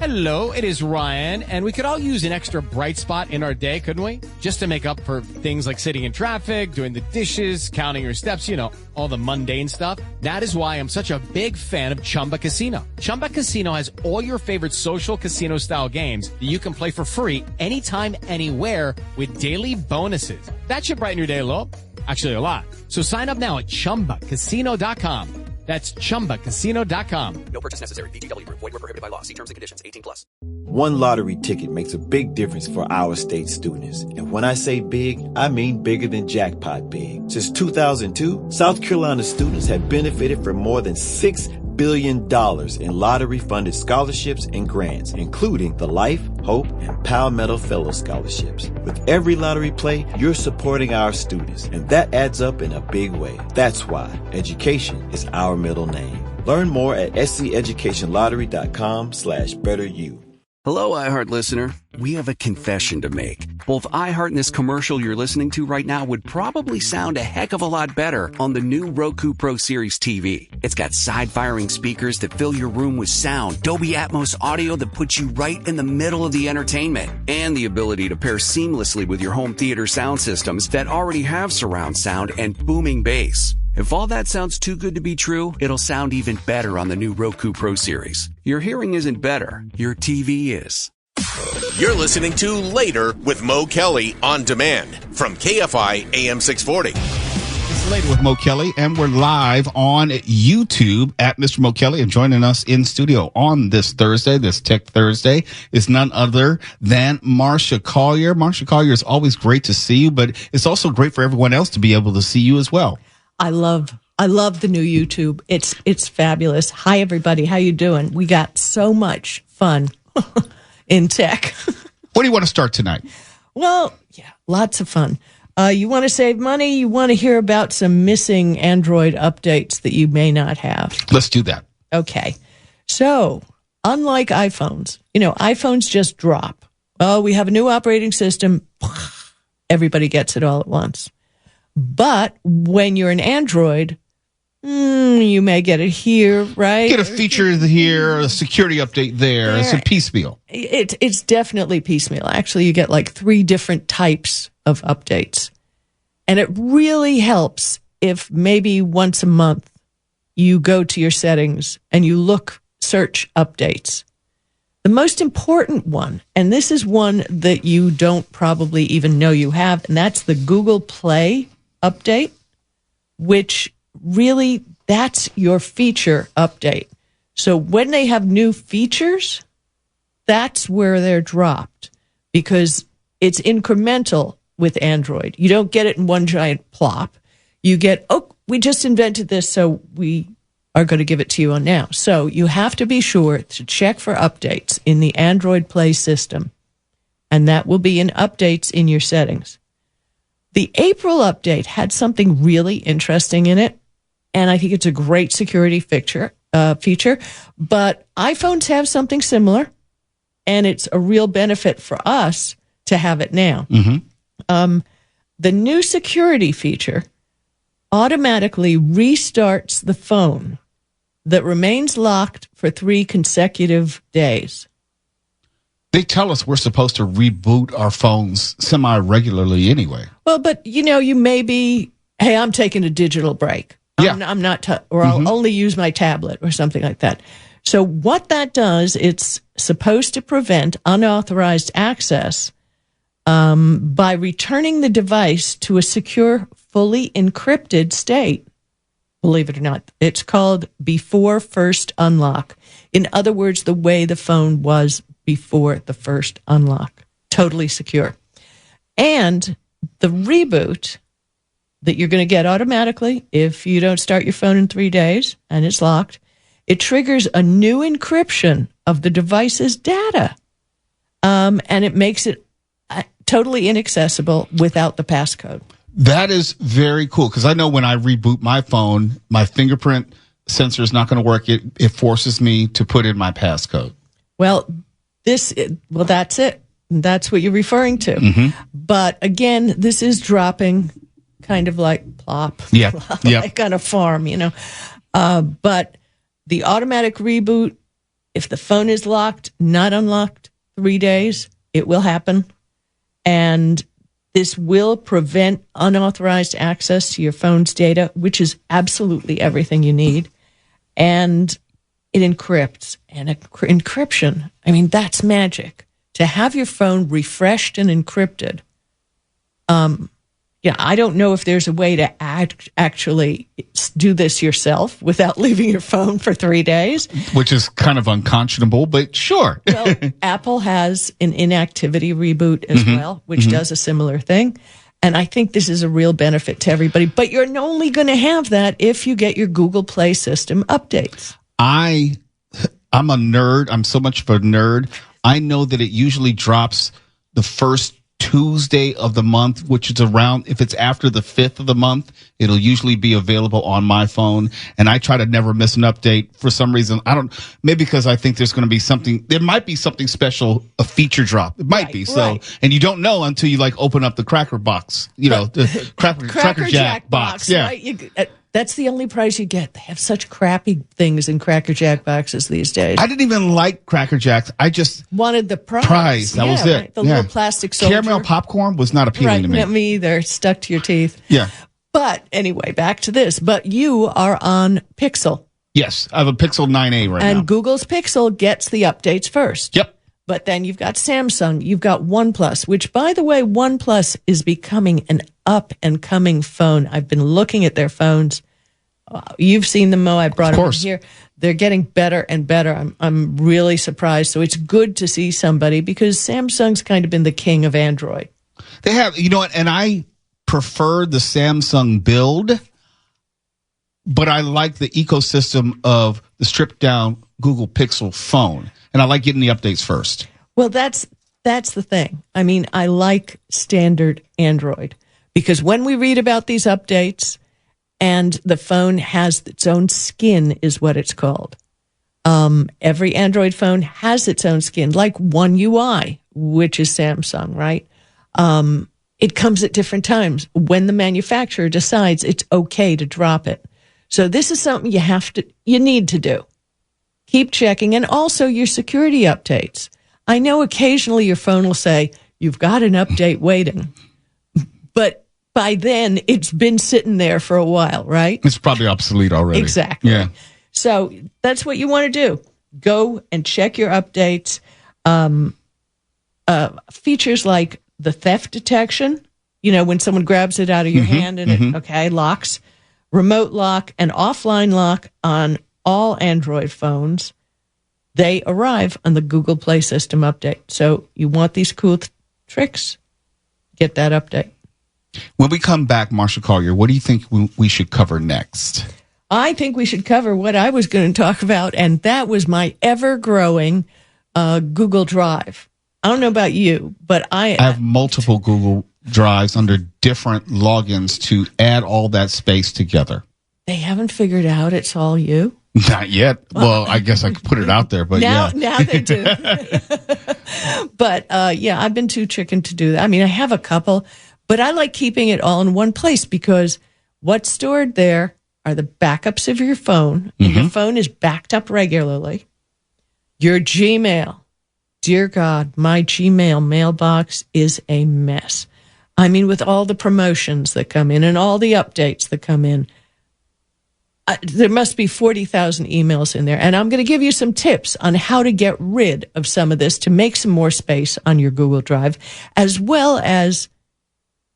Hello, it is Ryan, and we could all use an extra bright spot in our day, couldn't we? Just to make up for things like sitting in traffic, doing the dishes, counting your steps, you know, all the mundane stuff. That is why I'm such a big fan of Chumba Casino. Chumba Casino has all your favorite social casino-style games that you can play for free anytime, anywhere with daily bonuses. That should brighten your day a little. Actually, a lot. So sign up now at ChumbaCasino.com. That's ChumbaCasino.com. No purchase necessary. VGW Group. Void where prohibited by law. See terms and conditions. 18+. One lottery ticket makes a big difference for our state students. And when I say big, I mean bigger than jackpot big. Since 2002, South Carolina students have benefited from more than $6 billion in lottery-funded scholarships and grants, including the Life, Hope, and Palmetto Fellow Scholarships. With every lottery play, you're supporting our students, and that adds up in a big way. That's why education is our middle name. Learn more at sceducationlottery.com/betteryou. Hello, iHeart listener. We have a confession to make. Both iHeart and this commercial you're listening to right now would probably sound a heck of a lot better on the new Roku Pro Series TV. It's got side-firing speakers that fill your room with sound, Dolby Atmos audio that puts you right in the middle of the entertainment, and the ability to pair seamlessly with your home theater sound systems that already have surround sound and booming bass. If all that sounds too good to be true, it'll sound even better on the new Roku Pro Series. Your hearing isn't better, your TV is. You're listening to Later with Mo Kelly on demand from KFI AM 640. It's Later with Mo Kelly, and we're live on YouTube at Mr. Mo Kelly. And joining us in studio on this Thursday, this Tech Thursday, is none other than Marsha Collier. Marsha Collier, it's always great to see you, but it's also great for everyone else to be able to see you as well. I love the new YouTube. It's fabulous. Hi, everybody. How you doing? We got so much fun in tech. What do you want to start tonight? Well, yeah, lots of fun. You want to save money? You want to hear about some missing Android updates that you may not have? Let's do that. Okay. So, unlike iPhones, iPhones just drop. Oh, we have a new operating system. Everybody gets it all at once. But when you're an Android, you may get it here, right? Get a feature here, a security update there. It's a piecemeal. It's definitely piecemeal. Actually, you get like 3 different types of updates. And it really helps if maybe once a month you go to your settings and you search updates. The most important one, and this is one that you don't probably even know you have, and that's the Google Play update, which really, that's your feature update. So when they have new features, that's where they're dropped because it's incremental with Android. You don't get it in one giant plop. You get, we just invented this, so we are going to give it to you on now. So you have to be sure to check for updates in the Android Play system, and that will be in updates in your settings. The April update had something really interesting in it, and I think it's a great security feature, but iPhones have something similar, and it's a real benefit for us to have it now. Mm-hmm. The new security feature automatically restarts the phone that remains locked for 3 consecutive days. They tell us we're supposed to reboot our phones semi-regularly anyway. Well, but, you may be, hey, I'm taking a digital break. Yeah. I'm not, I'll only use my tablet or something like that. So what that does, it's supposed to prevent unauthorized access by returning the device to a secure, fully encrypted state. Believe it or not, it's called before first unlock. In other words, the way the phone was before the first unlock. Totally secure. And the reboot that you're going to get automatically if you don't start your phone in 3 days and it's locked, it triggers a new encryption of the device's data. And it makes it totally inaccessible without the passcode. That is very cool because I know when I reboot my phone, my fingerprint sensor is not going to work. It forces me to put in my passcode. Well, that's it. That's what you're referring to. Mm-hmm. But again, this is dropping kind of like plop. Yeah. Like on a farm, But the automatic reboot If the phone is locked, not unlocked, 3 days, it will happen. And this will prevent unauthorized access to your phone's data, which is absolutely everything you need. And it encrypts. And encryption, I mean, that's magic. To have your phone refreshed and encrypted. I don't know if there's a way to actually do this yourself without leaving your phone for 3 days. Which is kind of unconscionable, but sure. Well, Apple has an inactivity reboot as well, which does a similar thing. And I think this is a real benefit to everybody. But you're only going to have that if you get your Google Play system updates. I'm a nerd. I'm so much of a nerd. I know that it usually drops the first Tuesday of the month, which is around, if it's after the 5th of the month, it'll usually be available on my phone. And I try to never miss an update for some reason. Maybe because I think there might be something special, a feature drop. It might be. So, and you don't know until you open up the Cracker box, the Cracker Jack box. Yeah. Right? That's the only price you get. They have such crappy things in Cracker Jack boxes these days. I didn't even like Cracker Jacks. I just wanted the prize. That was it. Right. The little plastic soldier. Caramel popcorn was not appealing to me. Not me either. Stuck to your teeth. Yeah. But anyway, back to this. But you are on Pixel. Yes. I have a Pixel 9a right now. And Google's Pixel gets the updates first. Yep. But then you've got Samsung, you've got OnePlus, which, by the way, OnePlus is becoming an up-and-coming phone. I've been looking at their phones. You've seen them, Mo. I brought them here. They're getting better and better. I'm really surprised. So it's good to see somebody, because Samsung's kind of been the king of Android. They have, and I prefer the Samsung build, but I like the ecosystem of the stripped-down Google Pixel phone. And I like getting the updates first. Well, that's the thing. I mean, I like standard Android, because when we read about these updates, and the phone has its own skin, is what it's called. Every Android phone has its own skin, like One UI, which is Samsung, right? It comes at different times when the manufacturer decides it's okay to drop it. So this is something you need to do. Keep checking, and also your security updates. I know occasionally your phone will say, you've got an update waiting, but by then it's been sitting there for a while, right? It's probably obsolete already. Exactly. Yeah. So that's what you want to do. Go and check your updates. Features like the theft detection, when someone grabs it out of your hand and it locks. Remote lock and offline lock on all Android phones. They arrive on the Google Play System update. So you want these cool tricks? Get that update. When we come back, Marsha Collier, what do you think we should cover next? I think we should cover what I was going to talk about, and that was my ever-growing Google Drive. I don't know about you, but I have multiple Google Drives under different logins to add all that space together. They haven't figured out it's all you? Not yet. Well, I guess I could put it out there, but now they do. But I've been too chicken to do that. I mean, I have a couple, but I like keeping it all in one place, because what's stored there are the backups of your phone. And your phone is backed up regularly. Your Gmail. Dear God, my Gmail mailbox is a mess. I mean, with all the promotions that come in and all the updates that come in, there must be 40,000 emails in there. And I'm going to give you some tips on how to get rid of some of this to make some more space on your Google Drive, as well as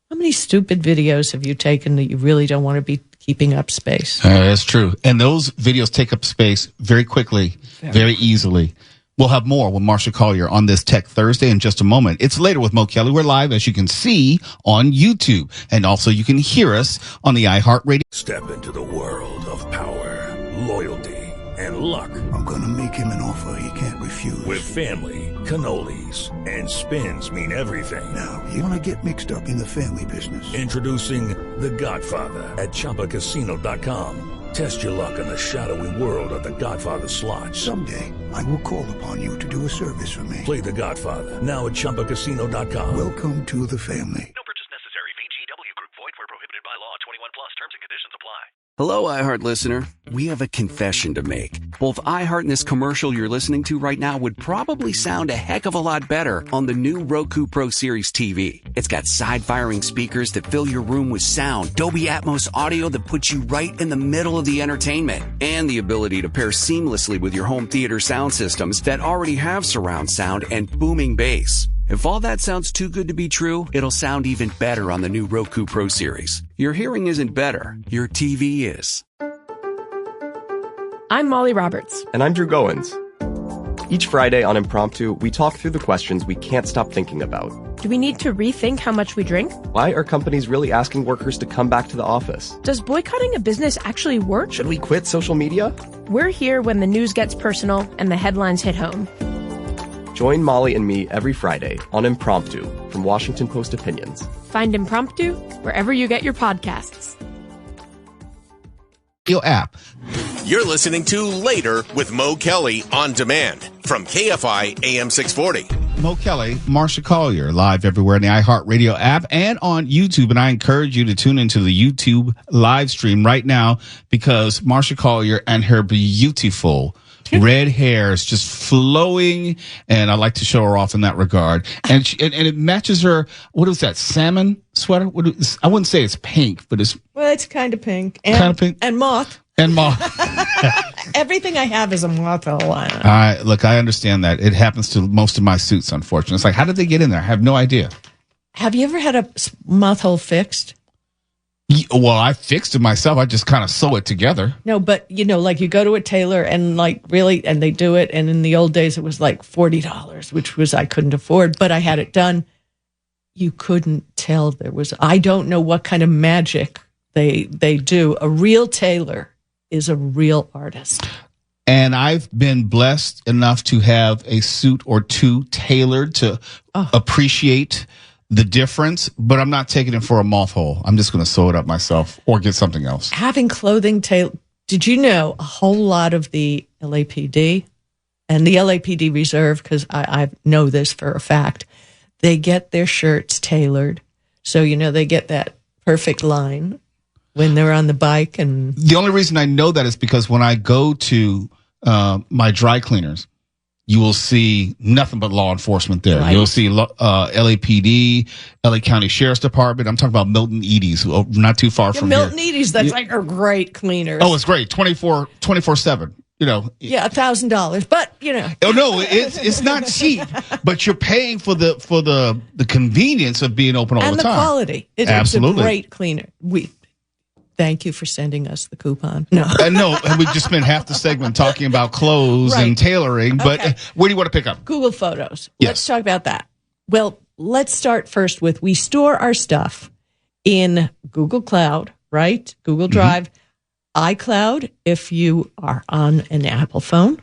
how many stupid videos have you taken that you really don't want to be keeping up space? That's true. And those videos take up space very quickly, very easily. We'll have more with Marsha Collier on this Tech Thursday in just a moment. It's Later with Mo Kelly. We're live, as you can see, on YouTube. And also you can hear us on the iHeartRadio. Step into the world of power, loyalty, and luck. I'm going to make him an offer he can't refuse. With family, cannolis, and spins mean everything. Now, you want to get mixed up in the family business. Introducing The Godfather at ChumbaCasino.com. Test your luck in the shadowy world of The Godfather slot. Someday, I will call upon you to do a service for me. Play The Godfather now at ChumbaCasino.com. Welcome to the family. No purchase necessary. VGW Group. Void where prohibited by law. 21 plus. Terms and conditions apply. Hello, iHeart listener. We have a confession to make. Both iHeart and this commercial you're listening to right now would probably sound a heck of a lot better on the new Roku Pro Series TV. It's got side-firing speakers that fill your room with sound, Dolby Atmos audio that puts you right in the middle of the entertainment, and the ability to pair seamlessly with your home theater sound systems that already have surround sound and booming bass. If all that sounds too good to be true, it'll sound even better on the new Roku Pro Series. Your hearing isn't better, your TV is. I'm Molly Roberts. And I'm Drew Goins. Each Friday on Impromptu, we talk through the questions we can't stop thinking about. Do we need to rethink how much we drink? Why are companies really asking workers to come back to the office? Does boycotting a business actually work? Should we quit social media? We're here when the news gets personal and the headlines hit home. Join Molly and me every Friday on Impromptu from Washington Post Opinions. Find Impromptu wherever you get your podcasts. Your app. You're listening to Later with Mo Kelly on demand from KFI AM 640. Mo Kelly, Marsha Collier, live everywhere in the iHeartRadio app and on YouTube. And I encourage you to tune into the YouTube live stream right now because Marsha Collier and her beautiful red hair is just flowing, and I like to show her off in that regard. And and it matches her. What is that? Salmon sweater? I wouldn't say it's pink, but it's kind of pink. And moth. And moth. Everything I have is a moth line. Look, I understand that. It happens to most of my suits, unfortunately. It's like, how did they get in there? I have no idea. Have you ever had a moth hole fixed? Well, I fixed it myself. I just kind of sew it together. No, but like you go to a tailor and and they do it. And in the old days, it was like $40, which I couldn't afford, but I had it done. You couldn't tell I don't know what kind of magic they do. A real tailor is a real artist. And I've been blessed enough to have a suit or two tailored to appreciate the difference, but I'm not taking it for a moth hole. I'm just going to sew it up myself or get something else. Having clothing did you know a whole lot of the LAPD and the LAPD Reserve, because I know this for a fact, they get their shirts tailored. So, they get that perfect line when they're on the bike. And the only reason I know that is because when I go to my dry cleaners, you will see nothing but law enforcement there. Right. You'll see LAPD, LA County Sheriff's Department. I'm talking about Milton Edie's, not too far from Milton here. Edie's, that's like a great cleaner. Oh, it's great. 24/7. Yeah, $1,000, but Oh no, it's not cheap, but you're paying for the convenience of being open all the time. And the quality. Absolutely. It's a great cleaner. Thank you for sending us the coupon. No. No, and we just spent half the segment talking about clothes and tailoring, but where do you want to pick up? Google Photos. Yes. Let's talk about that. Well, let's start first with we store our stuff in Google Cloud, right? Google Drive, iCloud if you are on an Apple phone,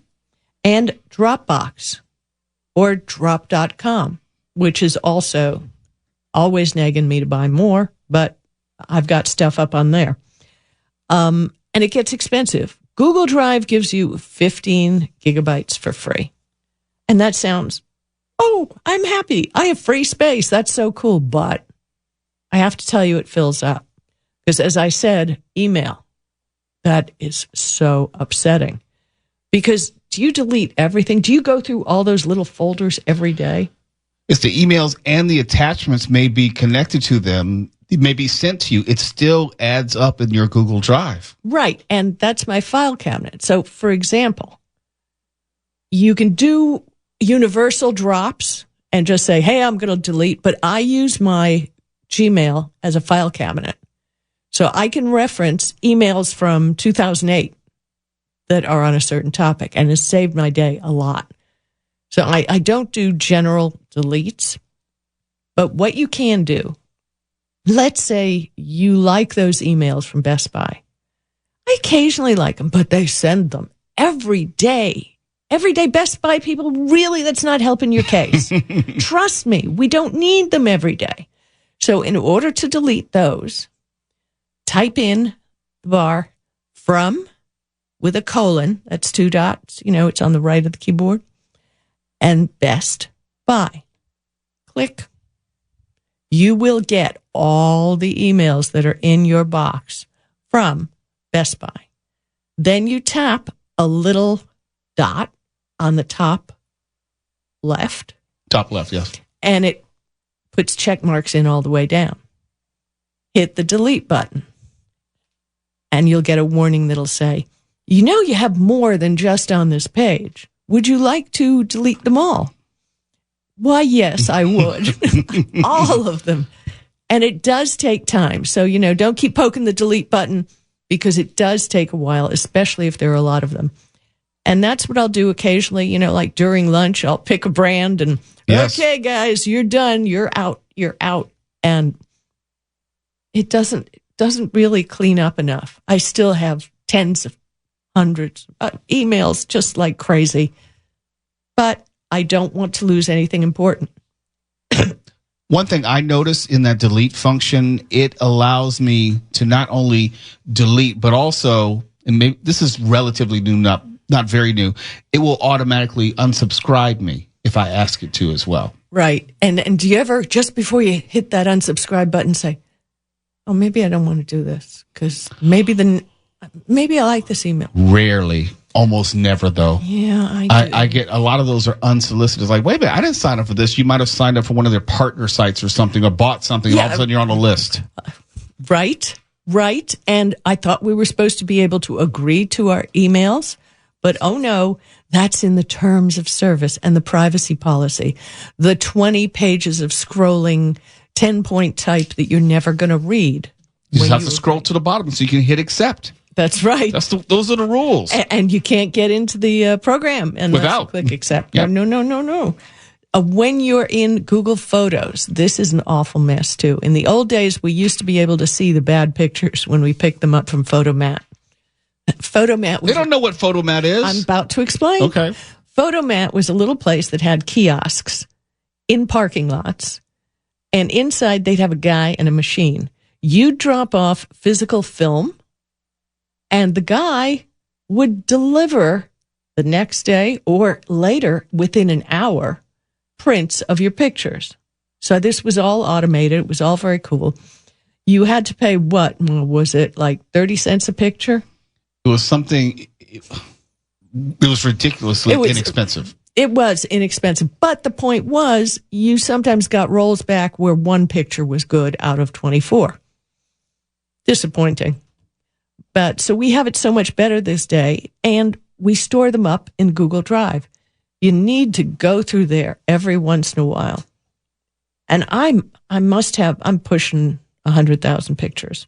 and Dropbox or drop.com, which is also always nagging me to buy more, but I've got stuff up on there. And it gets expensive. Google Drive gives you 15 gigabytes for free. And that sounds, I'm happy. I have free space. That's so cool. But I have to tell you, it fills up. Because as I said, email, that is so upsetting. Because do you delete everything? Do you go through all those little folders every day? It's the emails and the attachments may be connected to them. It may be sent to you. It still adds up in your Google Drive. Right. And that's my file cabinet. So, for example, you can do universal drops and just say, hey, I'm going to delete. But I use my Gmail as a file cabinet. So I can reference emails from 2008 that are on a certain topic, and it's saved my day a lot. So I don't do general deletes. But what you can do, let's say you like those emails from Best Buy. I occasionally like them, but they send them every day. Every day, Best Buy people, really, that's not helping your case. Trust me, we don't need them every day. So in order to delete those, type in the bar from with a colon, that's 2 dots, it's on the right of the keyboard, and Best Buy. Click. You will get all the emails that are in your box from Best Buy. Then you tap a little dot on the top left. Top left, yes. And it puts check marks in all the way down. Hit the delete button. And you'll get a warning that'll say, you know you have more than just on this page. Would you like to delete them all? Why, yes, I would. All of them. And it does take time. So, don't keep poking the delete button because it does take a while, especially if there are a lot of them. And that's what I'll do occasionally, like during lunch, I'll pick a brand and, yes. Okay, guys, you're done. You're out. And it doesn't really clean up enough. I still have tens of hundreds of emails just like crazy, but I don't want to lose anything important. One thing I notice in that delete function, it allows me to not only delete, but also, and maybe this is relatively new, not very new, it will automatically unsubscribe me if I ask it to as well. Right. And do you ever, just before you hit that unsubscribe button, say, oh, maybe I don't want to do this because maybe I like this email? Rarely. Almost never, though. Yeah, I get a lot of those are unsolicited. It's like, wait a minute, I didn't sign up for this. You might have signed up for one of their partner sites or something or bought something. Yeah. All of a sudden, you're on the list. Right. And I thought we were supposed to be able to agree to our emails. But oh no, that's in the terms of service and the privacy policy. The 20 pages of scrolling 10-point type that you're never going to read. You just have to scroll to the bottom so you can hit accept. That's right. Those are the rules. And you can't get into the program unless you click accept. Yep. No. When you're in Google Photos, this is an awful mess too. In the old days, we used to be able to see the bad pictures when we picked them up from Photomat. They don't know what Photomat is. I'm about to explain. Okay. Photomat was a little place that had kiosks in parking lots, and inside they'd have a guy and a machine. You'd drop off physical film, and the guy would deliver the next day or later, within an hour, prints of your pictures. So this was all automated. It was all very cool. You had to pay what? Was it like 30 cents a picture? It was something, it was ridiculously inexpensive. It was inexpensive. But the point was, you sometimes got rolls back where one picture was good out of 24. Disappointing. But so we have it so much better this day, and we store them up in Google Drive. You need to go through there every once in a while. And I'm pushing 100,000 pictures.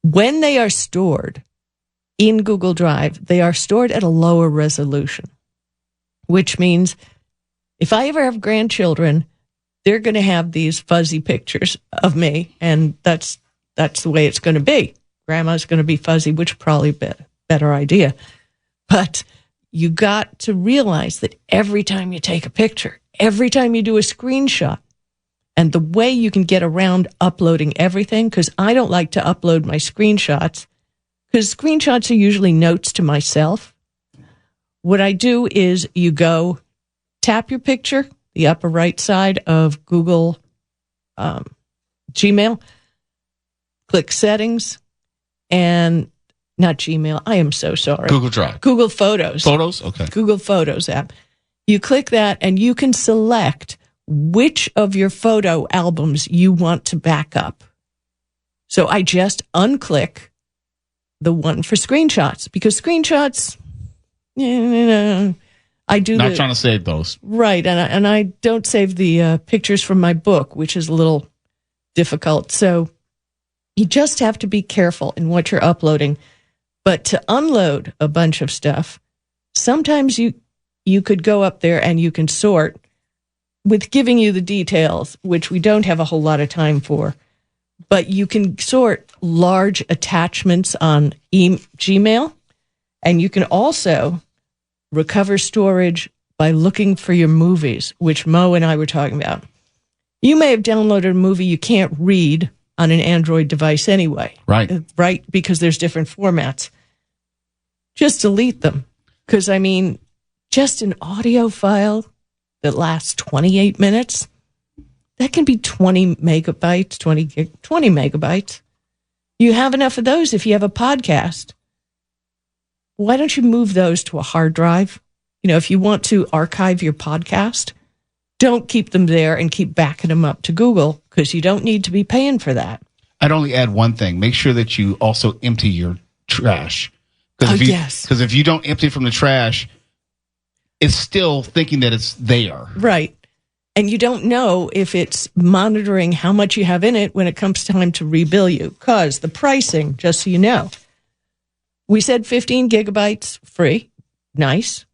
When they are stored in Google Drive, they are stored at a lower resolution, which means if I ever have grandchildren, they're going to have these fuzzy pictures of me, and that's the way it's going to be. Grandma's going to be fuzzy, which probably be a better idea. But you got to realize that every time you take a picture, every time you do a screenshot, and the way you can get around uploading everything, because I don't like to upload my screenshots, because screenshots are usually notes to myself. What I do is you go tap your picture, the upper right side of Google Gmail, click settings, and not Gmail. I am so sorry. Google Drive. Google Photos. Photos? Okay. Google Photos app. You click that and you can select which of your photo albums you want to back up. So I just unclick the one for screenshots, because screenshots, I do not trying to save those. Right. And I don't save the pictures from my book, which is a little difficult. So you just have to be careful in what you're uploading. But to unload a bunch of stuff, sometimes you could go up there and you can sort with giving you the details, which we don't have a whole lot of time for. But you can sort large attachments on Gmail, and you can also recover storage by looking for your movies, which Mo and I were talking about. You may have downloaded a movie you can't read on an Android device anyway. Right, because there's different formats. Just delete them. Because, just an audio file that lasts 28 minutes, that can be 20 megabytes, 20 megabytes. You have enough of those if you have a podcast. Why don't you move those to a hard drive? If you want to archive your podcast, don't keep them there and keep backing them up to Google, because you don't need to be paying for that. I'd only add one thing. Make sure that you also empty your trash. Yes. Because if you don't empty it from the trash, it's still thinking that it's there. Right. And you don't know if it's monitoring how much you have in it when it comes time to rebill you. Because the pricing, just so you know, we said 15 gigabytes free. Nice.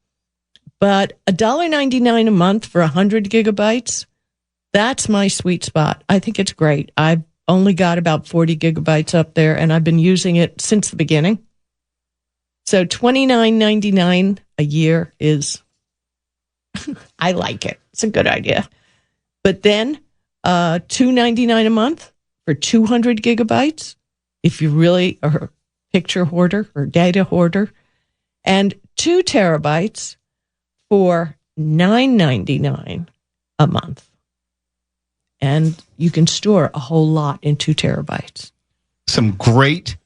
But $1.99 a month for 100 gigabytes, that's my sweet spot. I think it's great. I've only got about 40 gigabytes up there, and I've been using it since the beginning. So $29.99 a year is, I like it. It's a good idea. But then $2.99 a month for 200 gigabytes, if you really are a picture hoarder or data hoarder, and 2 terabytes for $9.99 a month. And you can store a whole lot in 2 terabytes. Some great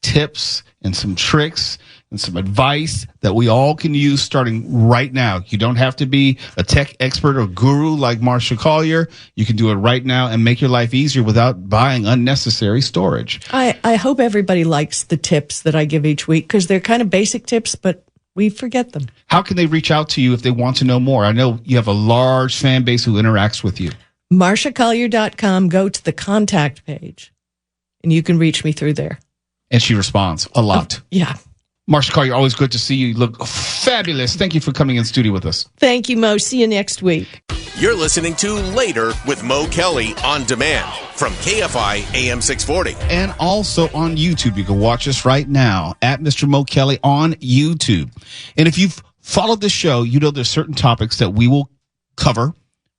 tips and some tricks and some advice that we all can use starting right now. You don't have to be a tech expert or guru like Marsha Collier. You can do it right now and make your life easier without buying unnecessary storage. I hope everybody likes the tips that I give each week, because they're kind of basic tips, but we forget them. How can they reach out to you if they want to know more? I know you have a large fan base who interacts with you. MarshaCollier.com, go to the contact page, and you can reach me through there. And she responds a lot. Yeah. Marsha Collier, always good to see you. You look fabulous. Thank you for coming in studio with us. Thank you, Mo. See you next week. You're listening to Later with Mo Kelly on demand from KFI AM 640. And also on YouTube. You can watch us right now at Mr. Mo Kelly on YouTube. And if you've followed the show, you know there's certain topics that we will cover,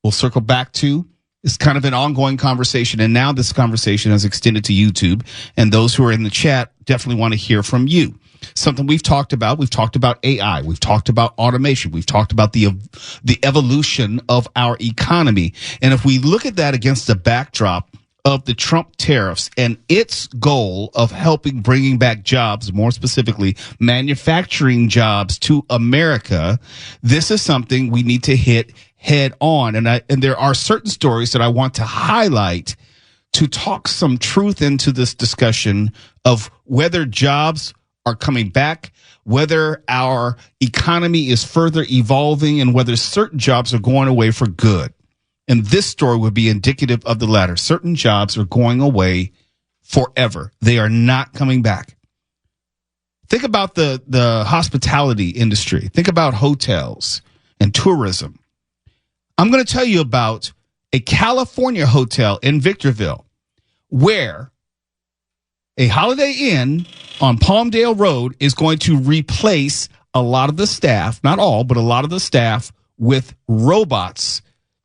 we'll circle back to. It's kind of an ongoing conversation, and now this conversation has extended to YouTube, and those who are in the chat definitely want to hear from you. Something we've talked about AI, we've talked about automation, we've talked about the evolution of our economy. And if we look at that against the backdrop of the Trump tariffs and its goal of helping bringing back jobs, more specifically manufacturing jobs to America, this is something we need to hit head on. And there are certain stories that I want to highlight to talk some truth into this discussion of whether jobs are coming back, whether our economy is further evolving, and whether certain jobs are going away for good. And this story would be indicative of the latter. Certain jobs are going away forever. They are not coming back. Think about the hospitality industry. Think about hotels and tourism. I'm going to tell you about a California hotel in Victorville where a Holiday Inn on Palmdale Road is going to replace a lot of the staff, not all, but a lot of the staff, with robots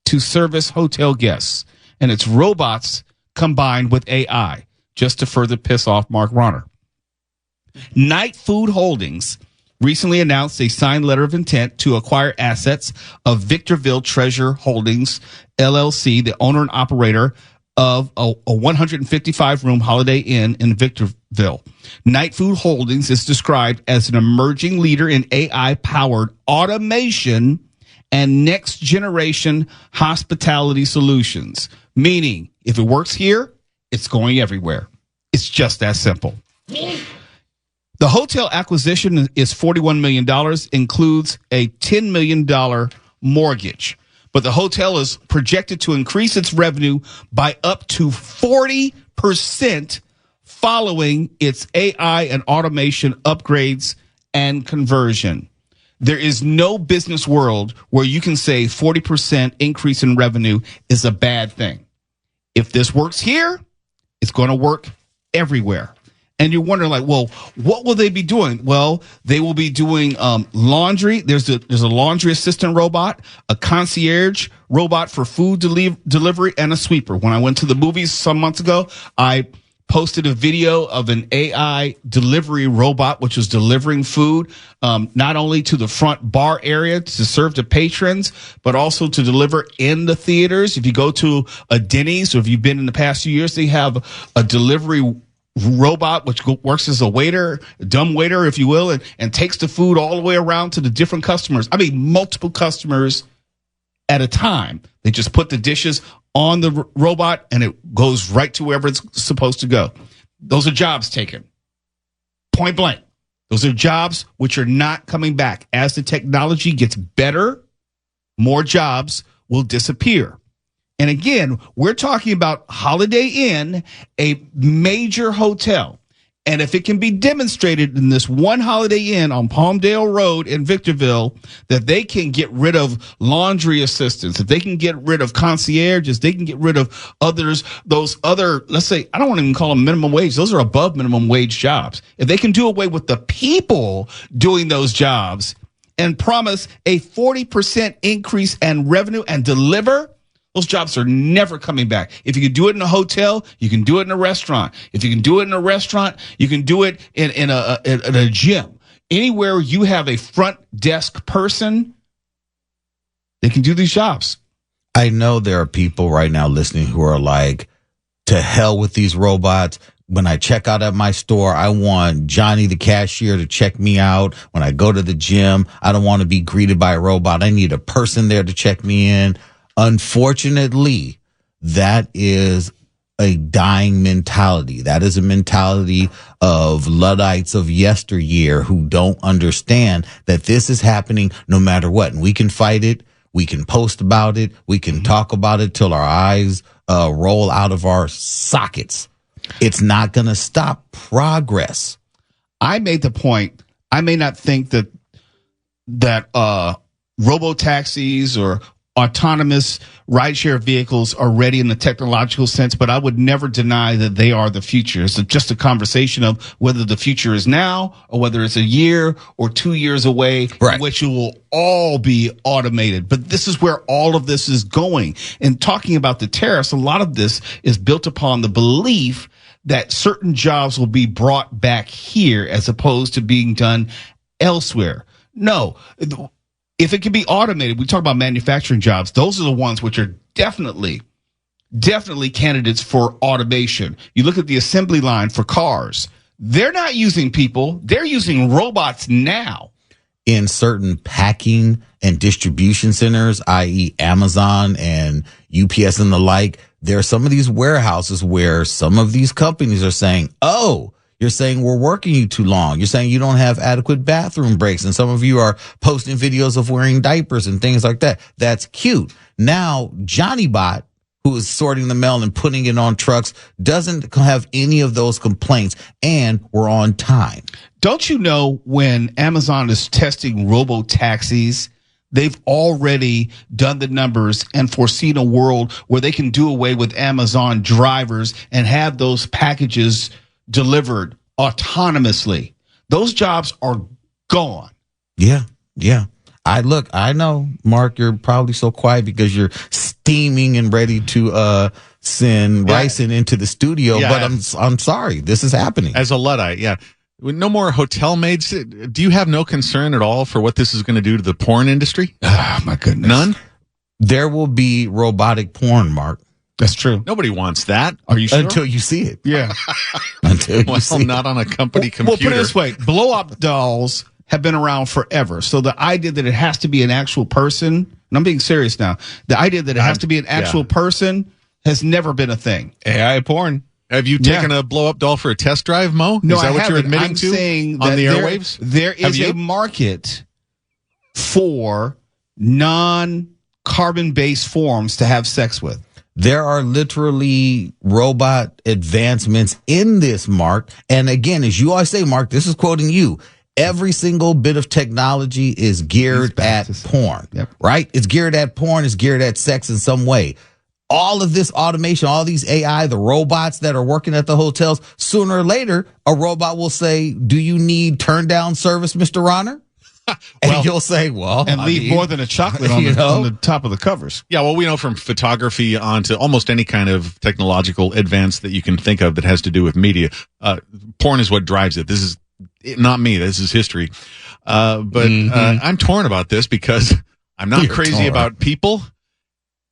to service hotel guests. And it's robots combined with AI, just to further piss off Mark Ronner. Night Food Holdings recently announced a signed letter of intent to acquire assets of Victorville Treasure Holdings, LLC, the owner and operator of a 155-room Holiday Inn in Victorville. Night Food Holdings is described as an emerging leader in AI-powered automation and next-generation hospitality solutions, meaning if it works here, it's going everywhere. It's just that simple. The hotel acquisition is $41 million, includes a $10 million mortgage. But the hotel is projected to increase its revenue by up to 40% following its AI and automation upgrades and conversion. There is no business world where you can say 40% increase in revenue is a bad thing. If this works here, it's going to work everywhere. And you're wondering, like, well, what will they be doing? Well, they will be doing laundry. There's a laundry assistant robot, a concierge robot for food delivery, and a sweeper. When I went to the movies some months ago, I posted a video of an AI delivery robot, which was delivering food, not only to the front bar area to serve to patrons, but also to deliver in the theaters. If you go to a Denny's, or if you've been in the past few years, they have a delivery robot, which works as a waiter, a dumb waiter, if you will, and takes the food all the way around to the different customers. I mean, multiple customers at a time. They just put the dishes on the robot and it goes right to wherever it's supposed to go. Those are jobs taken. Point blank. Those are jobs which are not coming back. As the technology gets better, more jobs will disappear. And again, we're talking about Holiday Inn, a major hotel. And if it can be demonstrated in this one Holiday Inn on Palmdale Road in Victorville that they can get rid of laundry assistants, if they can get rid of concierges, they can get rid of others, those other, let's say, I don't want to even call them minimum wage. Those are above minimum wage jobs. If they can do away with the people doing those jobs and promise a 40% increase in revenue and deliver, those jobs are never coming back. If you can do it in a hotel, you can do it in a restaurant. If you can do it in a restaurant, you can do it in a gym. Anywhere you have a front desk person, they can do these jobs. I know there are people right now listening who are like, to hell with these robots. When I check out at my store, I want Johnny, the cashier, to check me out. When I go to the gym, I don't want to be greeted by a robot. I need a person there to check me in. Unfortunately, that is a dying mentality. That is a mentality of Luddites of yesteryear who don't understand that this is happening no matter what. And we can fight it. We can post about it. We can talk about it till our eyes roll out of our sockets. It's not going to stop progress. I made the point. I may not think that robo-taxis or autonomous rideshare vehicles are ready in the technological sense, but I would never deny that they are the future. It's just a conversation of whether the future is now or whether it's a year or 2 years away, right, in which it will all be automated. But this is where all of this is going. And talking about the tariffs, a lot of this is built upon the belief that certain jobs will be brought back here as opposed to being done elsewhere. No. If it can be automated, we talk about manufacturing jobs. Those are the ones which are definitely candidates for automation. You look at the assembly line for cars. They're not using people. They're using robots now. In certain packing and distribution centers, i.e. Amazon and UPS and the like, there are some of these warehouses where some of these companies are saying, oh, you're saying we're working you too long. You're saying you don't have adequate bathroom breaks. And some of you are posting videos of wearing diapers and things like that. That's cute. Now, Johnny Bot, who is sorting the mail and putting it on trucks, doesn't have any of those complaints. And we're on time. Don't you know when Amazon is testing robo-taxis, they've already done the numbers and foreseen a world where they can do away with Amazon drivers and have those packages delivered autonomously. Those jobs are gone. Yeah. I know, Mark, you're probably so quiet because you're steaming and ready to send Ryson into the studio, but I'm sorry, this is happening. As a Luddite, yeah. No more hotel maids. Do you have no concern at all for what this is going to do to the porn industry? Oh, my goodness. None? There will be robotic porn, Mark. That's true. Nobody wants that. Are you sure? Until you see it. Yeah. Until you see not on a company computer. Well, put it this way. Blow-up dolls have been around forever. So the idea that it has to be an actual person, and I'm being serious now, the idea that it has to be an actual person has never been a thing. AI porn. Have you taken a blow-up doll for a test drive, Mo? No, is that I what haven't. you're admitting I'm to saying on that the airwaves? There is a market for non-carbon-based forms to have sex with. There are literally robot advancements in this, Mark. And again, as you always say, Mark, this is quoting you. Every single bit of technology is geared at porn, right? It's geared at porn. It's geared at sex in some way. All of this automation, all these AI, the robots that are working at the hotels, sooner or later, a robot will say, do you need turn down service, Mr. Ronner? And you'll say, well, and leave more than a chocolate on the top of the covers. Yeah, well, we know from photography on to almost any kind of technological advance that you can think of that has to do with media. Porn is what drives it. This is not me. This is history. But I'm torn about this because I'm not crazy about people,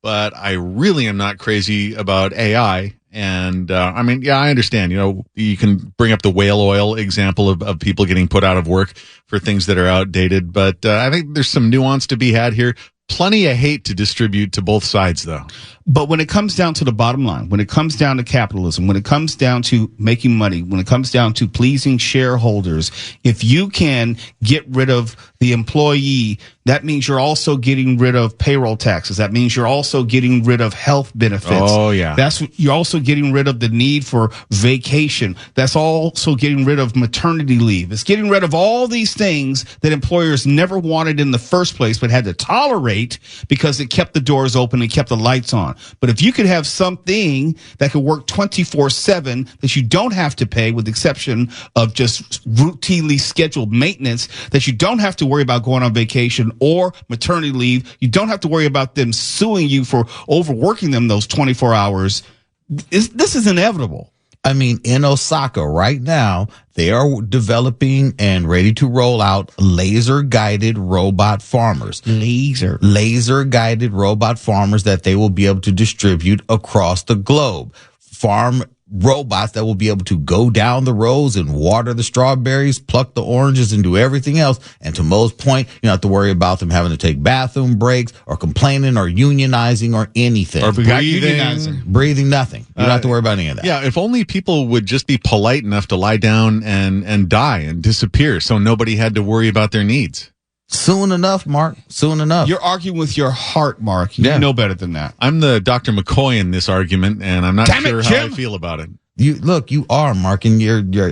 but I really am not crazy about AI. And I mean, yeah, I understand. You know, you can bring up the whale oil example of people getting put out of work for things that are outdated. But I think there's some nuance to be had here. Plenty of hate to distribute to both sides, though. But when it comes down to the bottom line, when it comes down to capitalism, when it comes down to making money, when it comes down to pleasing shareholders, if you can get rid of the employee, that means you're also getting rid of payroll taxes. That means you're also getting rid of health benefits. Oh, yeah. You're also getting rid of the need for vacation. That's also getting rid of maternity leave. It's getting rid of all these things that employers never wanted in the first place, but had to tolerate because it kept the doors open and kept the lights on. But if you could have something that could work 24/7 that you don't have to pay, with the exception of just routinely scheduled maintenance, that you don't have to worry about going on vacation or maternity leave, you don't have to worry about them suing you for overworking them those 24 hours. This is inevitable. I mean, in Osaka right now, they are developing and ready to roll out laser-guided robot farmers. Laser-guided robot farmers that they will be able to distribute across the globe. Farm robots that will be able to go down the rows and water the strawberries, pluck the oranges, and do everything else. And to Mo's point, you don't have to worry about them having to take bathroom breaks or complaining or unionizing or anything. Or breathing. Breathing, nothing. You don't have to worry about any of that. Yeah, if only people would just be polite enough to lie down and die and disappear so nobody had to worry about their needs. Soon enough, Mark. Soon enough. You're arguing with your heart, Mark. You know better than that. I'm the Dr. McCoy in this argument, and I'm not sure how I feel about it. You are, Mark, and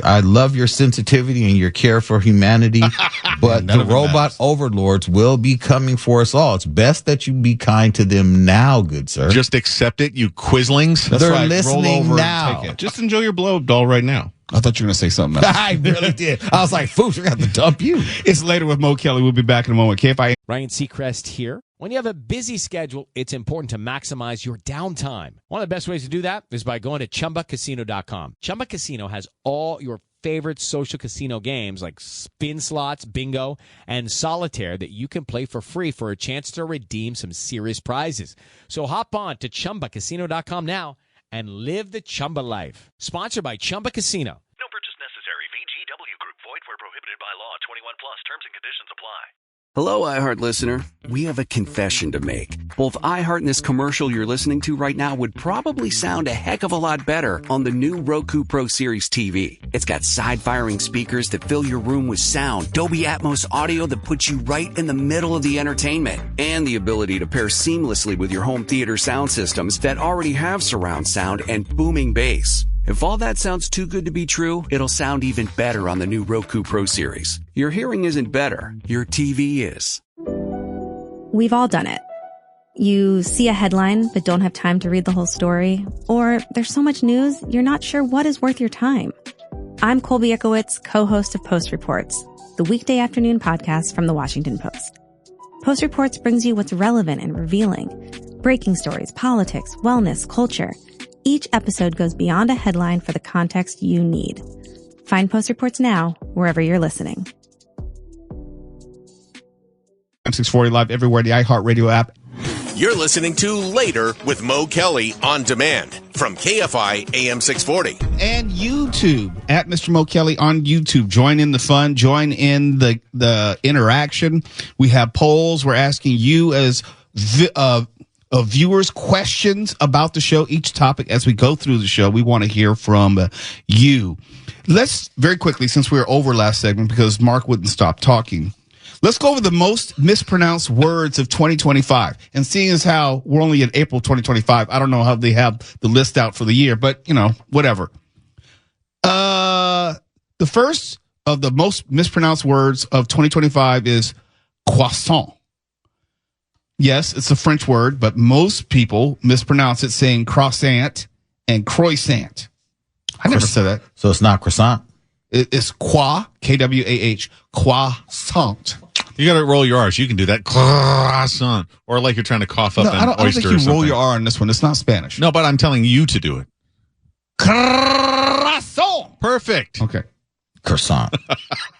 I love your sensitivity and your care for humanity, but the robot overlords will be coming for us all. It's best that you be kind to them now, good sir. Just accept it, you quislings. They're listening now. Just enjoy your blow doll right now. I thought you were going to say something else. I really did. I was like, "Foosh, we got to dump you." It's Later with Mo Kelly. We'll be back in a moment. KFI. Ryan Seacrest here. When you have a busy schedule, it's important to maximize your downtime. One of the best ways to do that is by going to ChumbaCasino.com. Chumba Casino has all your favorite social casino games like spin slots, bingo, and solitaire that you can play for free for a chance to redeem some serious prizes. So hop on to ChumbaCasino.com now and live the Chumba life. Sponsored by Chumba Casino. No purchase necessary. VGW Group. Void where prohibited by law. 21 plus. Terms and conditions apply. Hello, iHeart listener. We have a confession to make. Both iHeart and this commercial you're listening to right now would probably sound a heck of a lot better on the new Roku Pro Series TV. It's got side-firing speakers that fill your room with sound, Dolby Atmos audio that puts you right in the middle of the entertainment, and the ability to pair seamlessly with your home theater sound systems that already have surround sound and booming bass. If all that sounds too good to be true, it'll sound even better on the new Roku Pro Series. Your hearing isn't better, your TV is. We've all done it. You see a headline but don't have time to read the whole story, or there's so much news you're not sure what is worth your time. I'm Colby Ekowitz, co-host of Post Reports, the weekday afternoon podcast from The Washington Post. Post Reports brings you what's relevant and revealing. Breaking stories, politics, wellness, culture. Each episode goes beyond a headline for the context you need. Find Post Reports now, wherever you're listening. I'm 640 live everywhere, the iHeartRadio app. You're listening to Later with Mo Kelly on demand from KFI AM 640. And YouTube, at Mr. Mo Kelly on YouTube. Join in the fun. Join in the interaction. We have polls. We're asking you as viewers questions about the show, each topic as we go through the show. We want to hear from you. Let's very quickly, since we were over last segment because Mark wouldn't stop talking, let's go over the most mispronounced words of 2025. And seeing as how we're only in April 2025, I don't know how they have the list out for the year, but whatever. The first of the most mispronounced words of 2025 is croissant. Yes, it's a French word, but most people mispronounce it saying croissant and croissant. I never said that. So it's not croissant? It's K-W-A-H, croissant. You got to roll your R's. You can do that. Croissant. Or like you're trying to cough up an oyster or something. I don't think you roll your R on this one. It's not Spanish. No, but I'm telling you to do it. Croissant. Perfect. Okay. Croissant.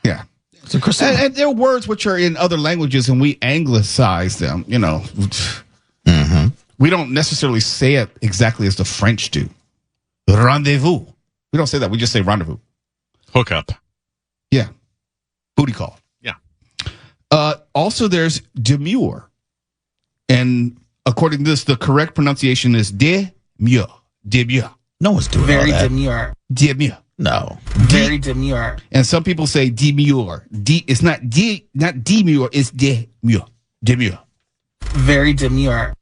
Yeah. It's a croissant. And there are words which are in other languages and we anglicize them, Mm-hmm. We don't necessarily say it exactly as the French do. Rendezvous. We don't say that. We just say rendezvous. Hookup. Yeah. Booty call. Yeah. Also, there's demure. And according to this, the correct pronunciation is demure. Demure. No one's doing Very all that. demure. Demure. No. Very demure. And some people say demure. It's not demure, it's demure. Demure. Very demure.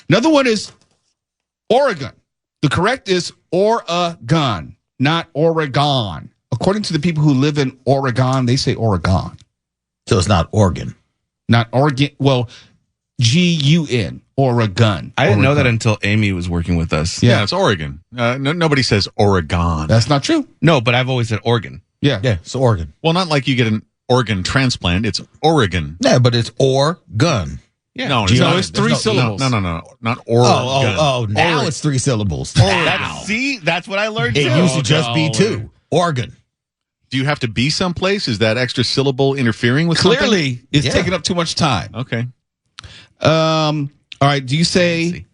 Another one is Oregon. The correct is Oregon, not Oregon. According to the people who live in Oregon, they say Oregon. So it's not Oregon. Not Oregon. Well, G-U-N, Oregon. I didn't know that until Amy was working with us. Yeah, it's Oregon. Nobody says Oregon. That's not true. No, but I've always said Oregon. Yeah. Yeah, it's Oregon. Well, not like you get an organ transplant. It's Oregon. Yeah, but it's Oregon. Yeah. No, it's three syllables. No, not Oregon. Oh, now it's three syllables. That's what I learned too. It used to just be two. Oregon. Do you have to be someplace? Is that extra syllable interfering with Clearly, something? it's taking up too much time. Okay. All right. Do you say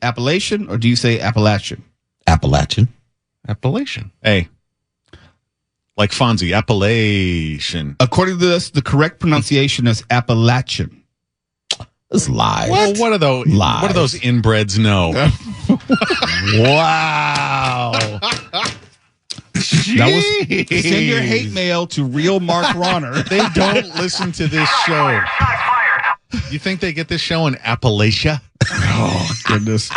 Appalachian or do you say Appalachian? Appalachian. Appalachian. Hey. Like Fonzie, Appalachian. According to this, the correct pronunciation is Appalachian. It's lies. Well, what are those? Lies. What do those inbreds know? Wow. That was send your hate mail to real Mark Ronner. They don't listen to this show. You think they get this show in Appalachia? Oh, goodness.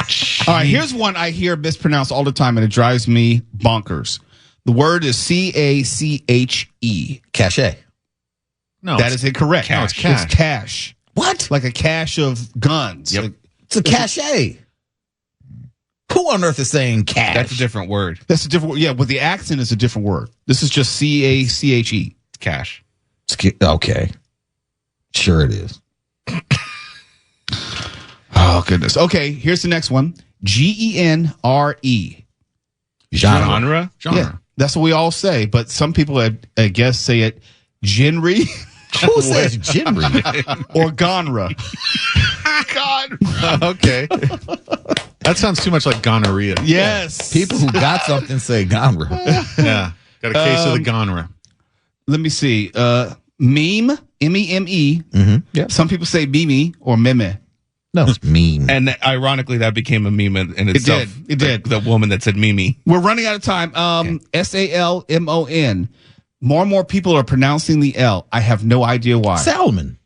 All right, here's one I hear mispronounced all the time, and it drives me bonkers. The word is C-A-C-H-E. Cache. No, That is incorrect. No, it's cash. It's cash. What? Like a cache of guns. Yep. Like, It's a cache. Who on earth is saying cash? That's a different word. that's a different word. Yeah, but the accent is a different word. This is just C-A-C-H-E. Cash. Okay. Sure it is. Oh, goodness. Okay, here's the next one. G-E-N-R-E. Genre? Yeah, that's what we all say, but some people, I guess, say it genre. Who says genre? Or genre. Okay. That sounds too much like gonorrhea. Yes. People who got something say genre. Yeah. Got a case of the gonorrhea. Let me see. Meme, M-E-M-E. Mm-hmm. Yeah. Some people say meme or meme. No, it's meme. And ironically, that became a meme in itself. It did. The woman that said Mimi. We're running out of time. S-A-L-M-O-N. More and more people are pronouncing the L. I have no idea why. Salmon.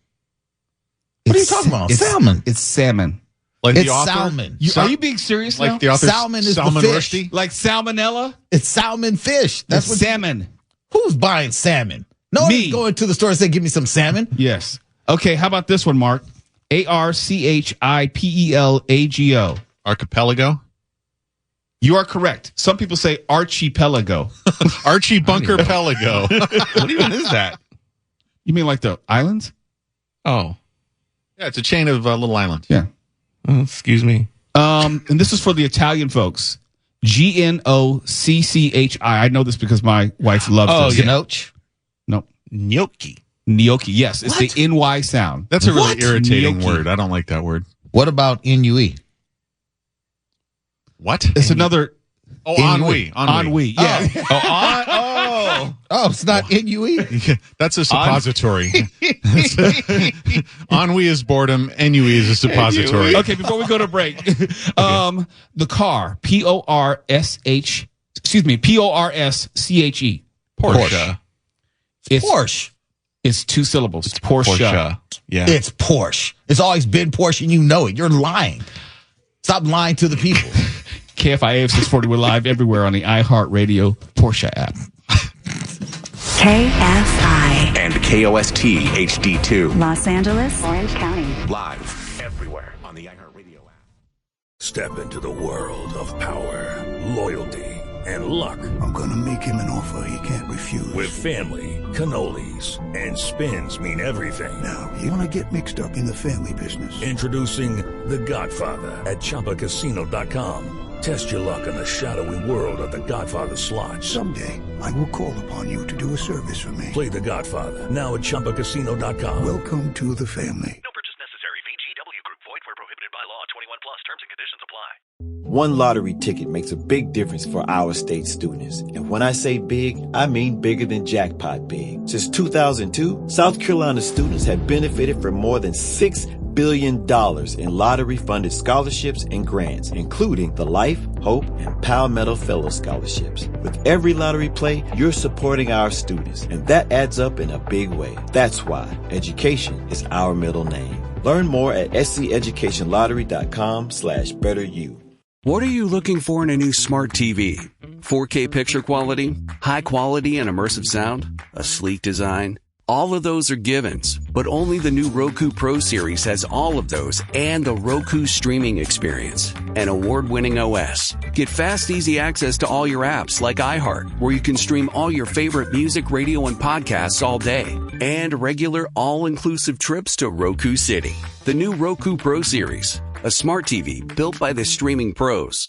What are you talking about? Salmon. It's salmon. Like It's the author? salmon. Are you being serious Like now? the author Salmon is Salman the fish. Rushdie? Like salmonella? It's salmon fish. That's It's what. salmon. Who's buying salmon? No Me. one's going to the store and say, "Give me some salmon." Yes. Okay, how about this one, Mark? A-R-C-H-I-P-E-L-A-G-O. Archipelago? You are correct. Some people say archipelago. Archie Bunker Pelago. What even is that? You mean like the islands? Oh. Yeah, it's a chain of little islands. Yeah. Oh, excuse me. And this is for the Italian folks. G-N-O-C-C-H-I. I know this because my wife loves Oh, this. yeah. Gnocchi. No. Gnocchi. Gnocchi. Yes, it's the NY sound. That's a really What? irritating Gnocchi. word. I don't like that word. What about Inui? What? It's another Oh, ennui. ennui. Yeah. Oh, it's not Inui. That's a suppository. Ennui is boredom. Ennui is a suppository. Okay, before we go to break, the car, P-O-R-S-H, excuse me, P-O-R-S-C-H-E. Porsche. It's Porsche. It's two syllables. It's Porsche. Yeah. It's Porsche. It's always been Porsche, and you know it. You're lying. Stop lying to the people. KFIA 640, we're live everywhere on the iHeartRadio Porsche app. KFI. And KOST HD2. Los Angeles, Orange County. Live everywhere on the iHeartRadio app. Step into the world of power, loyalty, and luck. I'm gonna make him an offer he can't refuse. With family, cannolis, and spins mean everything. Now, you wanna get mixed up in the family business. Introducing The Godfather at ChumbaCasino.com. Test your luck in the shadowy world of The Godfather slot. Someday, I will call upon you to do a service for me. Play The Godfather now at ChumbaCasino.com. Welcome to the family. No purchase necessary. VGW Group. Void where prohibited by law. 21 plus. Terms and conditions apply. One lottery ticket makes a big difference for our state students. And when I say big, I mean bigger than jackpot big. Since 2002, South Carolina students have benefited from more than $6 billion in lottery-funded scholarships and grants, including the Life, Hope, and Palmetto Fellow Scholarships. With every lottery play, you're supporting our students, and that adds up in a big way. That's why education is our middle name. Learn more at sceducationlottery.com/betteryou. What are you looking for in a new smart TV? 4K picture quality, high quality and immersive sound, a sleek design? All of those are givens, but only the new Roku Pro series has all of those and the Roku streaming experience, an award-winning OS. Get fast, easy access to all your apps like iHeart, where you can stream all your favorite music, radio, and podcasts all day, and regular all-inclusive trips to Roku City. The new Roku Pro series, a smart TV built by the streaming pros.